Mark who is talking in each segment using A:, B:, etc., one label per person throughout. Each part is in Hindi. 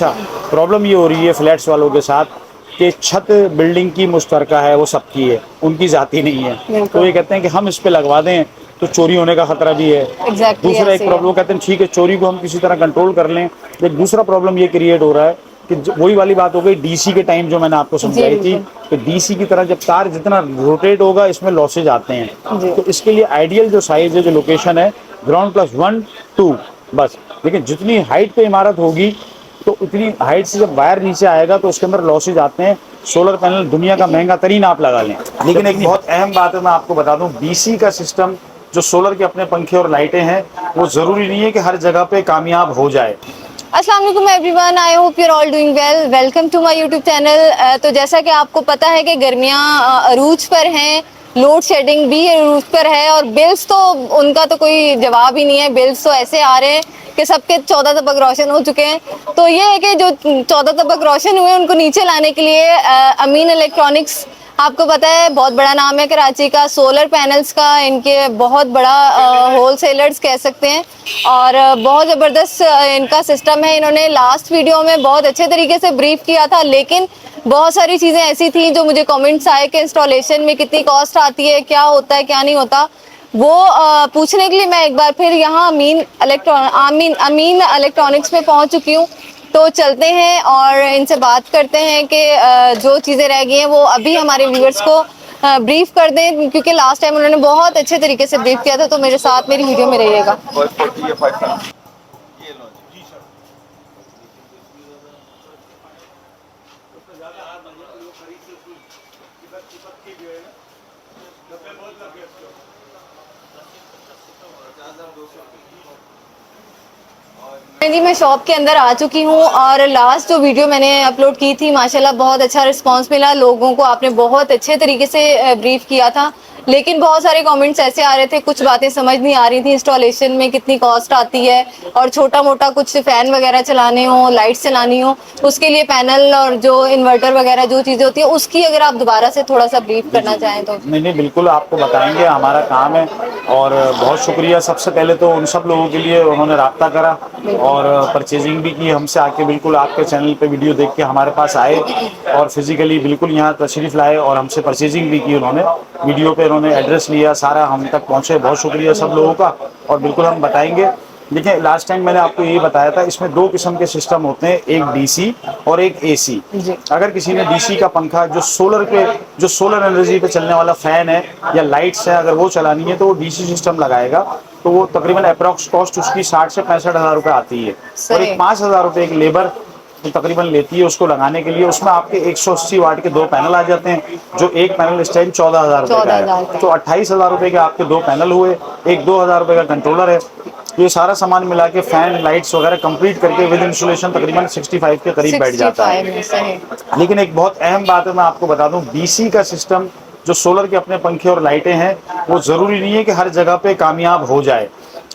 A: अच्छा, प्रॉब्लम ये हो रही है फ्लैट्स वालों के साथ कि छत बिल्डिंग की मुश्तरका है, वो सबकी है, उनकी जाती नहीं है। तो ये कहते हैं कि हम इस पे लगवा दें तो चोरी होने का खतरा भी है।
B: एग्जैक्टली
A: दूसरा एक
B: ऐसे ही है।
A: प्रॉब्लम, कहते हैं ठीक है चोरी को हम किसी तरह कंट्रोल कर लें। एक दूसरा प्रॉब्लम ये क्रिएट हो रहा है कि वही वाली बात हो गई डीसी के टाइम जो मैंने आपको
B: जी
A: समझाई थी,
B: बिल्कुल।
A: कि डीसी की तरह जब तार जितना रोटेट होगा इसमें लॉसेज आते हैं।
B: जी
A: तो इसके लिए आइडियल जो साइज है, जो लोकेशन है, ग्राउंड प्लस 1 2 बस। लेकिन जितनी हाइट पे इमारत होगी तो उतनी हाइट से जब वायर नीचे आएगा तो उसके अंदर लॉसेज आते हैं। सोलर पैनल दुनिया का महंगा तरीन आप लगा लें, लेकिन एक बहुत अहम बात है, मैं आपको बता दूं, डीसी का सिस्टम जो सोलर के अपने पंखे और लाइटें हैं, वो जरूरी नहीं है कि हर जगह पे कामयाब हो जाए।
B: अस्सलाम वालेकुम everyone, I hope you are all doing well. Welcome to my YouTube channel. तो जैसा कि आपको पता है कि गर्मियां अरूज पर हैं, लोड शेडिंग भी अरूज पर है और बिल्स तो उनका तो कोई जवाब ही नहीं है। बिल्स तो ऐसे आ रहे हैं कि सबके 14 तबक रोशन हो चुके हैं। तो ये है कि जो 14 तबक रोशन हुए उनको नीचे लाने के लिए अमीन इलेक्ट्रॉनिक्स, आपको पता है बहुत बड़ा नाम है कराची का, सोलर पैनल्स का इनके बहुत बड़ा होलसेलर्स कह सकते हैं और बहुत ज़बरदस्त इनका सिस्टम है। इन्होंने लास्ट वीडियो में बहुत अच्छे तरीके से ब्रीफ किया था, लेकिन बहुत सारी चीज़ें ऐसी थी जो मुझे कमेंट्स आए कि इंस्टॉलेशन में कितनी कॉस्ट आती है, क्या होता है क्या नहीं होता, वो पूछने के लिए मैं एक बार फिर यहाँ अमीन इलेक्ट्रॉनिक्स में पहुँच चुकी हूँ। तो चलते हैं और इनसे बात करते हैं कि जो चीज़ें रह गई हैं वो अभी हमारे व्यूअर्स को ब्रीफ कर दें, क्योंकि लास्ट टाइम उन्होंने बहुत अच्छे तरीके से ब्रीफ किया था। तो मेरे साथ मेरी वीडियो में रहिएगा। जी मैं शॉप के अंदर आ चुकी हूँ और लास्ट जो वीडियो मैंने अपलोड की थी माशाल्लाह बहुत अच्छा रिस्पांस मिला लोगों को, आपने बहुत अच्छे तरीके से ब्रीफ किया था। लेकिन बहुत सारे कमेंट्स ऐसे आ रहे थे, कुछ बातें समझ नहीं आ रही थी, इंस्टॉलेशन में कितनी कॉस्ट आती है और छोटा मोटा कुछ फ़ैन वगैरह चलाने हो, लाइट्स चलानी हो, उसके लिए पैनल और जो इन्वर्टर वगैरह जो चीज़ें होती है उसकी अगर आप दोबारा से थोड़ा सा ब्रीफ करना चाहें तो।
A: नहीं नहीं, बिल्कुल आपको बताएंगे, हमारा काम है। और बहुत शुक्रिया सबसे पहले तो उन सब लोगों के लिए उन्होंने रब्ता करा और परचेजिंग भी की हमसे आके, बिल्कुल आपके चैनल पे वीडियो देख के हमारे पास आए और फिजिकली बिल्कुल यहाँ तशरीफ़ लाए और हमसे परचेजिंग भी की। उन्होंने वीडियो पे उन्होंने एड्रेस लिया, सारा हम तक पहुँचे, बहुत शुक्रिया सब लोगों का। और बिल्कुल हम बताएंगे। देखिए लास्ट टाइम मैंने आपको यही बताया था, इसमें दो किस्म के सिस्टम होते हैं, एक डीसी और एक एसी। अगर किसी ने डीसी का पंखा जो सोलर एनर्जी पे चलने वाला फैन है या लाइट्स है, अगर वो चलानी है तो वो डीसी सिस्टम लगाएगा, तो वो तकरीबन अप्रॉक्स कॉस्ट उसकी 60 से 65 हज़ार रुपये आती है। और एक 5,000 रुपये एक लेबर तो तकरीबन लेती है उसको लगाने के लिए। उसमें आपके 180 वाट के दो पैनल आ जाते हैं, जो एक पैनल इस टाइम 14,000 रुपये का है। तो 28,000 रुपये के आपके दो पैनल हुए, एक 2,000 रुपये का कंट्रोलर है। ये सारा सामान मिला के फैन लाइट्स वगैरह कंप्लीट करके विद इंस्टॉलेशन तकरीबन 65 के करीब बैठ जाता है। लेकिन एक बहुत अहम बात है, मैं आपको बता दूं, डीसी का सिस्टम जो सोलर के अपने पंखे और लाइटें हैं, वो ज़रूरी नहीं है कि हर जगह पे कामयाब हो जाए।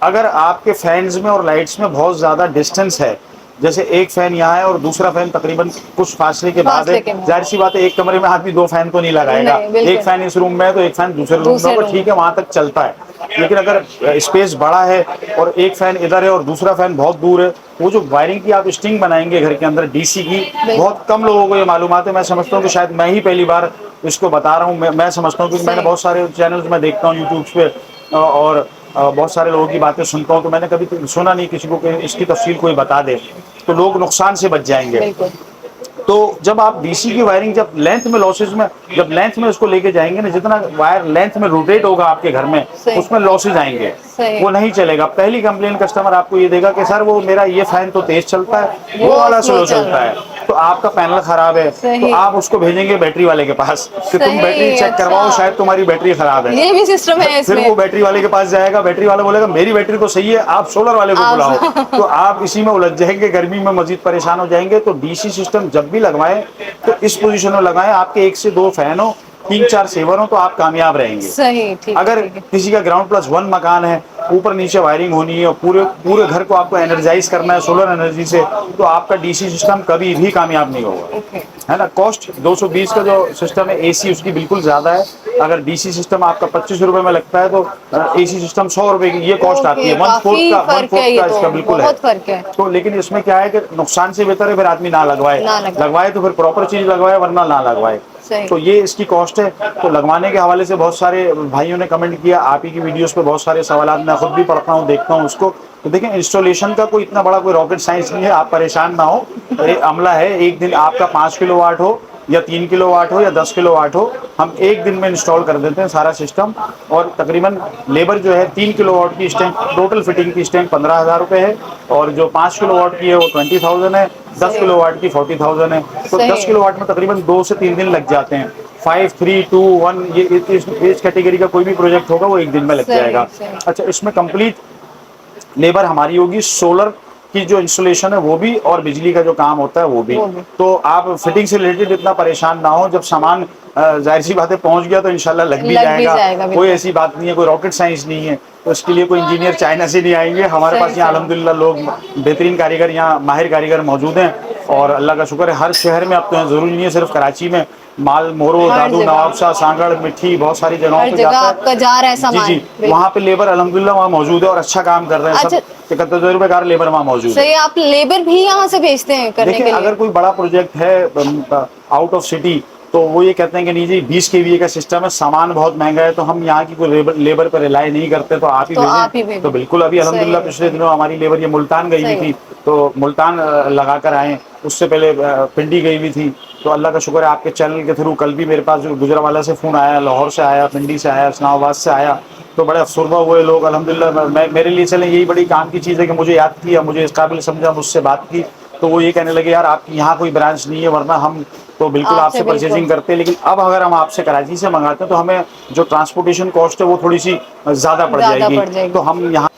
A: अगर आपके फैंस में और लाइट्स में बहुत ज़्यादा डिस्टेंस है, जैसे एक फैन यहाँ है और दूसरा फैन तकरीबन कुछ फासले के बाद है, जाहिर सी बात है एक कमरे में आदमी दो फैन तो नहीं लगाएगा, एक फैन इस रूम में है तो एक फैन दूसरे रूम में होगा, ठीक है वहां तक चलता है। लेकिन अगर स्पेस बड़ा है और एक फैन इधर है और दूसरा फैन बहुत दूर है, वो जो वायरिंग की आप स्टिंग बनाएंगे घर के अंदर डीसी की, बहुत कम लोगों को ये मालूमात है। मैं समझता हूँ कि शायद मैं ही पहली बार इसको बता रहा हूँ। मैं समझता हूँ क्योंकि मैंने बहुत सारे चैनल्स में देखता हूँ यूट्यूब पे और बहुत सारे लोगों की बातें सुनता हूँ, तो मैंने कभी सुना नहीं किसी को कि इसकी तफसील कोई बता दे, तो लोग नुकसान से बच जाएंगे। तो जब आप डीसी की वायरिंग जब लेंथ में लॉसेज में जब लेंथ में उसको लेके जाएंगे ना, जितना वायर लेंथ में रोटेट होगा आपके घर में उसमें लॉसेज आएंगे, वो नहीं चलेगा। पहली कंप्लेन कस्टमर आपको ये देगा कि सर वो मेरा ये फैन तो तेज चलता है, वो वाला स्लो चलता है, तो आपका पैनल खराब है, तो आप उसको भेजेंगे बैटरी वाले के पास कि तुम बैटरी चेक करवाओ, शायद तुम्हारी बैटरी खराब है।
B: ये भी सिस्टम है इसमें।
A: फिर वो बैटरी वाले के पास जाएगा, बैटरी वाला बोलेगा मेरी बैटरी तो सही है, आप सोलर वाले को बुलाओ, तो आप इसी में उलझ जाएंगे, गर्मी में मजीद परेशान हो जाएंगे। तो डीसी सिस्टम जब भी लगवाएं तो इस पोजीशन में लगाएं, आपके 1 से 2 फैन हो, 3-4 सेवर हो, तो आप कामयाब रहेंगे।
B: सही, ठीक।
A: अगर किसी का ग्राउंड प्लस 1 मकान है ऊपर नीचे वायरिंग होनी है और पूरे पूरे घर को आपको एनर्जाइज करना है सोलर एनर्जी से, तो आपका डीसी सिस्टम कभी भी कामयाब नहीं होगा, है ना। कॉस्ट 220 का जो सिस्टम है एसी उसकी बिल्कुल ज़्यादा है। अगर डीसी सिस्टम आपका 25 रुपए में लगता है तो एसी सिस्टम 100 रुपए की ये कॉस्ट आती है। वन फोर्थ का इसका बिल्कुल है। तो लेकिन इसमें क्या है कि नुकसान से बेहतर है फिर आदमी ना लगवाए, लगवाए तो फिर प्रॉपर चीज लगवाए वरना ना लगवाए। तो ये इसकी कॉस्ट है। तो लगवाने के हवाले से बहुत सारे भाइयों ने कमेंट किया, आप ही की वीडियोस पे बहुत सारे सवाल मैं खुद भी पढ़ता हूँ, देखता हूँ उसको। तो देखिए इंस्टॉलेशन का कोई इतना बड़ा कोई रॉकेट साइंस नहीं है, आप परेशान ना हो। ये अमला है, एक दिन आपका 5 किलोवाट हो या 3 किलोवाट हो या 10 किलोवाट हो, हम एक दिन में इंस्टॉल कर देते हैं सारा सिस्टम। और तकरीबन लेबर जो है 3 किलोवाट की स्टैंप टोटल फिटिंग की स्टैंप 15,000 रुपये है, और जो 5 किलोवाट की है वो 20,000 है, 10 किलोवाट की 40,000 है। तो 10 किलोवाट में तकरीबन 2 से 3 दिन लग जाते हैं। 5, 3, 2, 1 ये इस कैटेगरी का कोई भी प्रोजेक्ट होगा वो एक दिन में लग जाएगा। अच्छा, इसमें कंप्लीट लेबर हमारी होगी, सोलर की जो इंस्टॉलेशन है वो भी, और बिजली का जो काम होता है वो भी। तो आप फिटिंग से रिलेटेड इतना परेशान ना हो, जब सामान जाहिर सी बातें पहुंच गया तो इंशाल्लाह लग भी जाएगा। कोई ऐसी बात नहीं है, कोई रॉकेट साइंस नहीं है। तो इसके लिए कोई इंजीनियर चाइना से नहीं आएंगे, हमारे पास यहाँ अल्हम्दुलिल्लाह लोग बेहतरीन कारीगर, यहाँ माहिर कारीगर मौजूद हैं। और अल्लाह का शुक्र है हर शहर में अब तो जरूरी नहीं है सिर्फ कराची में, माल मोरो, दादू, नवाबशाह, सांगड़, मिट्टी, बहुत सारी जगहों पे जाता है। जी जी, वहाँ पे लेबर अल्हम्दुलिल्लाह वहाँ मौजूद है और अच्छा काम कर रहे हैं। सब 71 रुपए लेबर वहाँ मौजूद है।
B: आप लेबर भी यहाँ से भेजते हैं करने के लिए?
A: अगर कोई बड़ा प्रोजेक्ट है आउट ऑफ सिटी तो वो ये कहते हैं कि नहीं जी 20 kVA का सिस्टम है, सामान बहुत महंगा है, तो हम यहाँ की कोई लेबर पर रिलाई नहीं करते, तो आप ही भेजें। तो बिल्कुल, अभी अल्हम्दुलिल्लाह पिछले दिनों हमारी लेबर ये मुल्तान गई हुई थी, तो मुल्तान लगा कर आए। उससे पहले पिंडी गई हुई थी। तो अल्लाह का शुक्र है आपके चैनल के थ्रू कल भी मेरे पास जो गुजरावाला से फ़ोन आया, लाहौर से आया, पिंडी से आया, इस्लामाबाद से आया, तो बड़े अफसरदा हुए लोग अल्हम्दुलिल्लाह। मेरे लिए चलें यही बड़ी काम की चीज़ है कि मुझे याद किया, मुझे इस काबिल समझा, मुझसे बात की, तो वो ये कहने लगे यार आपकी यहाँ कोई ब्रांच नहीं है, वरना हम तो बिल्कुल आपसे परचेजिंग करते हैं, लेकिन अब अगर हम आपसे कराची से मंगाते हैं तो हमें जो ट्रांसपोर्टेशन कॉस्ट है वो थोड़ी सी ज़्यादा पड़ जाएगी। तो हम यहाँ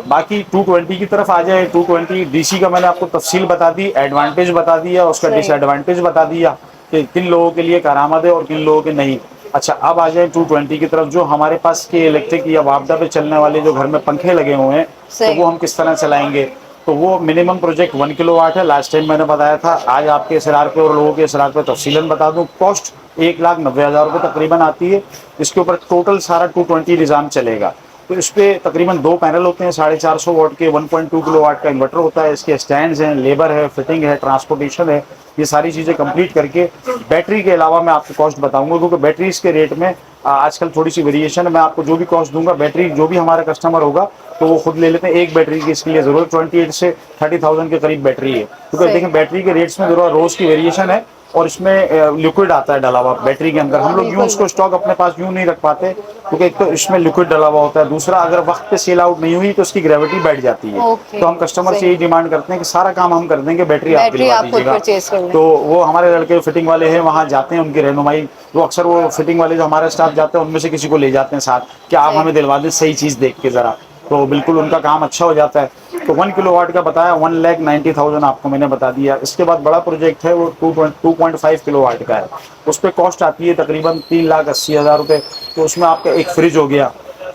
A: बाकी 220 की तरफ आ जाए। 220 डीसी का मैंने आपको तफसील बता दी, एडवांटेज बता दिया, उसका डिसएडवांटेज बता दिया कि किन लोगों के लिए करामद है और किन लोगों के नहीं। अच्छा, अब आ जाए 220 की तरफ। जो हमारे पास के इलेक्ट्रिक या वापडा पे चलने वाले जो घर में पंखे लगे हुए हैं, तो वो हम किस तरह चलाएंगे। तो वो मिनिमम प्रोजेक्ट 1 किलोवाट है, लास्ट टाइम मैंने बताया था। आज आपके इसरार पे और लोगों के इसरार पे तफसीलन बता दूं, कॉस्ट 1,90,000 रुपये तकरीबन आती है। इसके ऊपर टोटल सारा 220 निज़ाम चलेगा। तो इस पर तकरीबन 2 पैनल होते हैं 450 वाट के, 1.2 किलोवाट का इन्वर्टर होता है, इसके स्टैंड्स हैं, लेबर है, फिटिंग है, ट्रांसपोर्टेशन है, ये सारी चीज़ें कंप्लीट करके बैटरी के अलावा मैं आपको कॉस्ट बताऊंगा, क्योंकि बैटरीज के रेट में आजकल थोड़ी सी वेरिएशन है। मैं आपको जो भी कॉस्ट दूंगा, बैटरी जो भी हमारा कस्टमर होगा तो वो खुद ले लेते हैं। एक बैटरी की इसके लिए ज़रूरत 28 से 30,000 के करीब बैटरी है, क्योंकि देखें बैटरी के रेट्स में ज़रूर रोज़ की वेरिएशन है। और इसमें लिक्विड आता है डला हुआ बैटरी के अंदर। हम लोग यूँ उसको स्टॉक अपने पास यूँ नहीं रख पाते, क्योंकि एक तो इसमें लिक्विड डला हुआ होता है, दूसरा अगर वक्त पे सेल आउट नहीं हुई तो उसकी ग्रेविटी बैठ जाती है। तो हम कस्टमर से यही डिमांड करते हैं कि सारा काम हम कर देंगे, बैटरी आप दिलवा दीजिएगा। तो वो हमारे लड़के फिटिंग वाले हैं, वहाँ जाते हैं, उनकी रहनुमाई वो अक्सर वो फिटिंग वाले जो हमारा स्टाफ जाते हैं उनमें से किसी को ले जाते हैं साथ कि आप हमें दिलवा दें सही चीज़ देख के ज़रा, तो बिल्कुल उनका काम अच्छा हो जाता है। तो 1 किलोवाट का बताया 1,90,000 आपको मैंने बता दिया। इसके बाद बड़ा प्रोजेक्ट है वो 2.5 किलोवाट का है, उस पर कॉस्ट आती है तकरीबन 3,80,000 रुपये। तो उसमें आपका एक फ्रिज हो गया,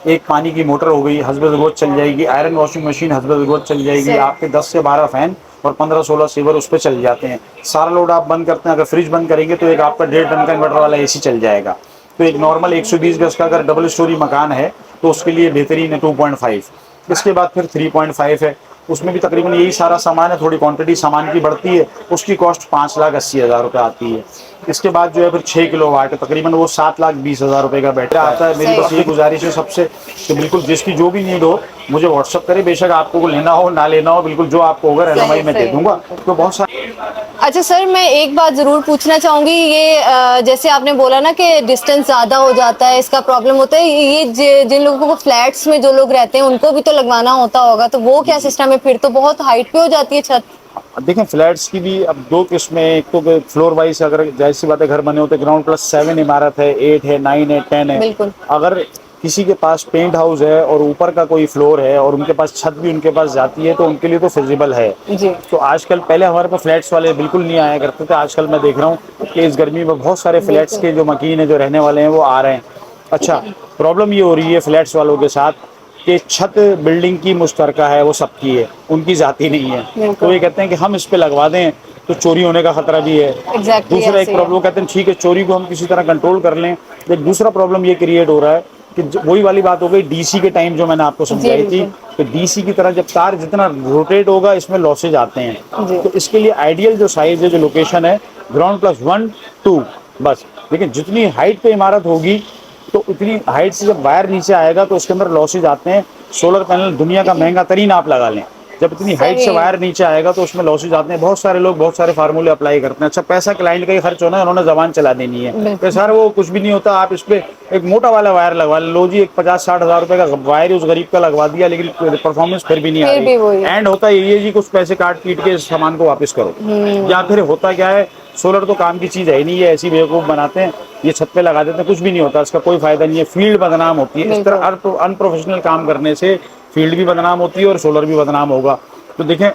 A: एक पानी की मोटर हो गई, हस्ब ज़रूरत चल जाएगी, आयरन वॉशिंग मशीन हस्ब ज़रूरत चल जाएगी, आपके 10 से 12 फैन और 15-16 सीवर उस पर चल जाते हैं। सारा लोड आप बंद करते हैं, अगर फ्रिज बंद करेंगे तो एक आपका 1.5 टन का इन्वर्टर वाला एसी चल जाएगा। तो एक नॉर्मल 120 गज का अगर डबल स्टोरी मकान है तो उसके लिए बेहतरीन है 2.5। इसके बाद फिर 3.5 है, उसमें भी तकरीबन यही सारा सामान है, थोड़ी क्वांटिटी सामान की बढ़ती है, उसकी कॉस्ट 5,80,000 रुपये आती है। इसके बाद जो है फिर 6 किलोवाट है, तकरीबन वो 7,20,000 रुपये का बैटरी आता है। मेरी बस ये गुजारिश है सबसे कि बिल्कुल जिसकी जो भी नीड हो मुझे व्हाट्सअप करे, बेशक आपको लेना हो ना लेना हो, बिल्कुल जो आपको होगा रहनुमाई में दे दूंगा। तो बहुत सारे।
B: अच्छा सर, मैं एक बात ज़रूर पूछना चाहूँगी, ये जैसे आपने बोला ना कि डिस्टेंस ज़्यादा हो जाता है, इसका प्रॉब्लम होता है, ये जिन लोगों को फ्लैट्स में जो लोग रहते हैं उनको भी तो लगवाना होता होगा, तो वो क्या सिस्टम है फिर? तो बहुत हाइट पे हो जाती है छत।
A: देखें फ्लैट्स की भी अब 2 किस्में, एक तो फ्लोर वाइज अगर जैसी बात है घर बने होते ग्राउंड +7 इमारत है, 8 है, 9 है, 10 है। अगर किसी के पास पेंट हाउस है और ऊपर का कोई फ्लोर है और उनके पास छत भी उनके पास जाती है तो उनके लिए तो फिजिबल है जी। तो आजकल, पहले हमारे पास फ्लैट्स वाले बिल्कुल नहीं आया करते थे, आजकल मैं देख रहा हूँ कि इस गर्मी में बहुत सारे फ्लैट्स के जो मकीन है, जो रहने वाले हैं वो आ रहे हैं। अच्छा, प्रॉब्लम ये हो रही है फ्लैट्स वालों के साथ कि छत बिल्डिंग की मुश्तरका है, वो सबकी है, उनकी जाती नहीं है।
B: बिल्कुल।
A: तो ये कहते हैं कि हम इस पे लगवा दें तो चोरी होने का खतरा भी है।
B: एग्जैक्टली
A: दूसरा एक
B: ऐसे ही
A: प्रॉब्लम कहते हैं ठीक है चोरी को हम किसी तरह कंट्रोल कर लें। एक दूसरा प्रॉब्लम ये क्रिएट हो रहा है कि वही वाली बात हो गई डीसी के टाइम जो मैंने आपको समझाई थी
B: बिल्कुल।
A: कि डीसी की तरह जब तार जितना रोटेट होगा इसमें लॉसेज आते हैं।
B: जी।
A: तो इसके लिए आइडियल जो साइज है, जो लोकेशन है, ग्राउंड प्लस 1 2 बस। लेकिन जितनी हाइट पे इमारत होगी तो उतनी हाइट से जब वायर नीचे आएगा तो उसके अंदर लॉसेज आते हैं। सोलर पैनल दुनिया का महंगा तरीन आप लगा लें, जब इतनी हाइट से
B: सही।
A: वायर नीचे आएगा तो उसमें लॉसेज आते हैं। बहुत सारे लोग बहुत सारे फार्मूले अप्लाई करते हैं। अच्छा पैसा क्लाइंट का ही खर्च होना है, उन्होंने जबान चला देनी है
B: बिल्कुल।
A: तो सर वो कुछ भी नहीं होता। आप इस पे एक मोटा वाला वायर लगवा लो जी, एक 50-60 हज़ार रुपए का वायर उस गरीब का लगवा दिया, लेकिन परफॉर्मेंस फिर भी नहीं आ
B: फिर भी वही।
A: रही। एंड होता यही है जी, कुछ पैसे काट पीट के इस सामान को वापस करो। या फिर होता क्या है, सोलर तो काम की चीज है ही नहीं, ये ऐसी बेवकूफ बनाते हैं, ये छत पे लगा देते हैं, कुछ भी नहीं होता, इसका कोई फायदा नहीं है। फील्ड बदनाम होती है। इस तरह अनप्रोफेशनल काम करने से फील्ड भी बदनाम होती है और सोलर भी बदनाम होगा। तो देखें,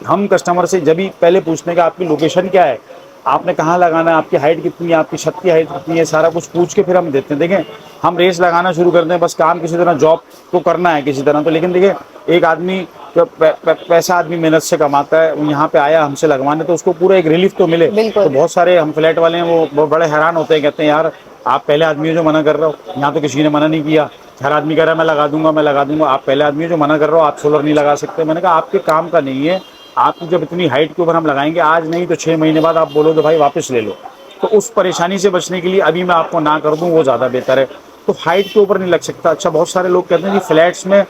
A: हम कस्टमर से जब भी पहले पूछने का आपकी लोकेशन क्या है, आपने कहाँ लगाना है, आपकी हाइट कितनी है, आपकी छत की हाइट कितनी है, सारा कुछ पूछ के फिर हम देते हैं। देखें, हम रेस लगाना शुरू करते हैं, बस काम किसी तरह जॉब को करना है किसी तरह। तो लेकिन देखिए, एक आदमी जो पैसा आदमी मेहनत से कमाता है, वो यहाँ पे आया हमसे लगवाने, तो उसको पूरा एक रिलीफ तो मिले। तो बहुत सारे हम फ्लैट वाले हैं वो बड़े हैरान होते हैं, कहते हैं यार आप पहले आदमी हो जो मना कर रहे हो, यहाँ तो किसी ने मना नहीं किया, हर आदमी कह रहा है मैं लगा दूंगा मैं लगा दूंगा, आप पहले आदमी हो जो मना कर रहे हो, आप सोलर नहीं लगा सकते। मैंने कहा आपके काम का नहीं है, आपकी जब इतनी हाइट के ऊपर हम लगाएंगे, आज नहीं तो 6 महीने बाद आप बोलो तो भाई वापस ले लो। तो उस परेशानी से बचने के लिए अभी मैं आपको ना कर दूं वो ज़्यादा बेहतर है। तो हाइट के ऊपर नहीं लग सकता। अच्छा बहुत सारे लोग कहते हैं कि फ्लैट्स में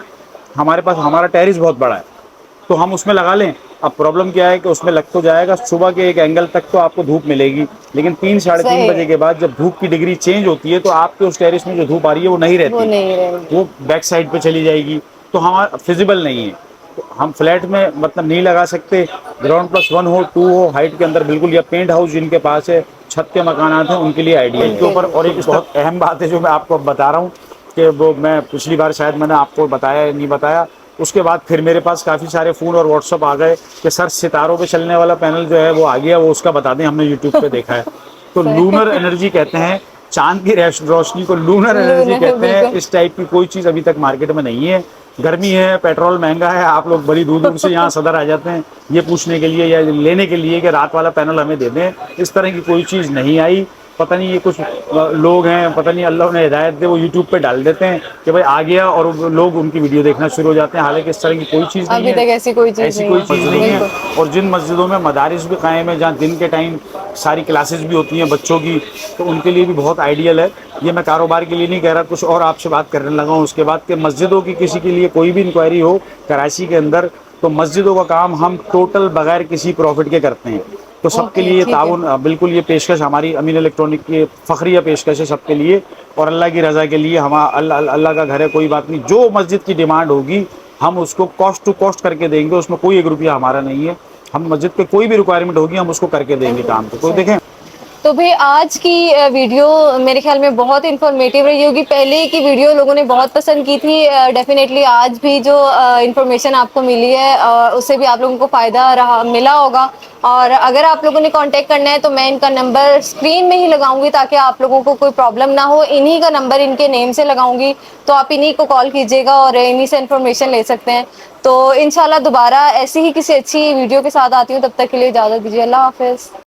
A: हमारे पास हमारा टेरिस बहुत बड़ा है तो हम उसमें लगा लें। अब प्रॉब्लम क्या है कि उसमें लग तो जाएगा, सुबह के एक एंगल तक तो आपको धूप मिलेगी, लेकिन 3-3:30 बजे के बाद जब धूप की डिग्री चेंज होती है तो आपके उस टेरिस में जो धूप आ रही है वो नहीं रहती, वो बैक साइड पे चली जाएगी, तो हमारा फिजिबल नहीं है। तो हम फ्लैट में मतलब नहीं लगा सकते। ग्राउंड प्लस 1 हो 2 हो हाइट के अंदर बिल्कुल, या पेंट हाउस जिनके पास है, छत के मकानात हैं, उनके लिए आइडियल के ऊपर। और एक बहुत अहम बात है जो मैं आपको बता रहा हूँ कि वो मैं पिछली बार शायद मैंने आपको बताया या नहीं बताया, उसके बाद फिर मेरे पास काफ़ी सारे फ़ोन और व्हाट्सअप आ गए कि सर सितारों पे चलने वाला पैनल जो है वो आ गया, वो उसका बता दें, हमने यूट्यूब पे देखा है। तो लूनर एनर्जी कहते हैं, चांद की रोशनी को लूनर एनर्जी कहते हैं। इस टाइप की कोई चीज़ अभी तक मार्केट में नहीं है। गर्मी है, पेट्रोल महंगा है, आप लोग बड़ी दूर दूर से यहाँ सदर आ जाते हैं ये पूछने के लिए या लेने के लिए कि रात वाला पैनल हमें दे दें। इस तरह की कोई चीज़ नहीं आई। पता नहीं ये कुछ लोग हैं, पता नहीं अल्लाह ने हिदायत दे, वो यूट्यूब पे डाल देते हैं कि भाई आ गया और लोग उनकी वीडियो देखना शुरू हो जाते हैं। हालांकि इस तरह की कोई चीज़ नहीं है,
B: अभी तक ऐसी कोई चीज़
A: नहीं है। और जिन मस्जिदों में मदारिस भी कायम है, जहाँ दिन के टाइम सारी क्लासेस भी होती हैं बच्चों की, तो उनके लिए भी बहुत आइडियल है। ये मैं कारोबार के लिए नहीं कह रहा, कुछ और आपसे बात करने लगा हूँ उसके बाद कि मस्जिदों की किसी के लिए कोई भी इंक्वायरी हो कराची के अंदर, तो मस्जिदों का काम हम टोटल बगैर किसी प्रॉफिट के करते हैं। तो सबके लिए ताउन बिल्कुल, ये पेशकश हमारी अमीन इलेक्ट्रॉनिक की फखरिया पेशकश है सबके लिए। और अल्लाह की रज़ा के लिए, हम अल्लाह का घर है, कोई बात नहीं, जो मस्जिद की डिमांड होगी हम उसको कॉस्ट टू कॉस्ट करके देंगे, उसमें कोई 1 रुपया हमारा नहीं है। हम मस्जिद पे कोई भी रिक्वायरमेंट होगी हम उसको करके देंगे काम को। तो देखें,
B: तो भाई आज की वीडियो मेरे ख्याल में बहुत इन्फॉर्मेटिव रही होगी। पहले की वीडियो लोगों ने बहुत पसंद की थी, डेफिनेटली आज भी जो इन्फॉर्मेशन आपको मिली है उससे भी आप लोगों को फ़ायदा मिला होगा। और अगर आप लोगों ने कांटेक्ट करना है तो मैं इनका नंबर स्क्रीन में ही लगाऊंगी ताकि आप लोगों को कोई प्रॉब्लम ना हो। इन्हीं का नंबर इनके नेम से लगाऊंगी, तो आप इन्हीं को कॉल कीजिएगा और इन्हीं से इन्फॉर्मेशन ले सकते हैं। तो इंशाल्लाह दोबारा ऐसी ही किसी अच्छी वीडियो के साथ आती हूँ, तब तक के लिए इजाज़त दीजिए। अल्लाह हाफिज़।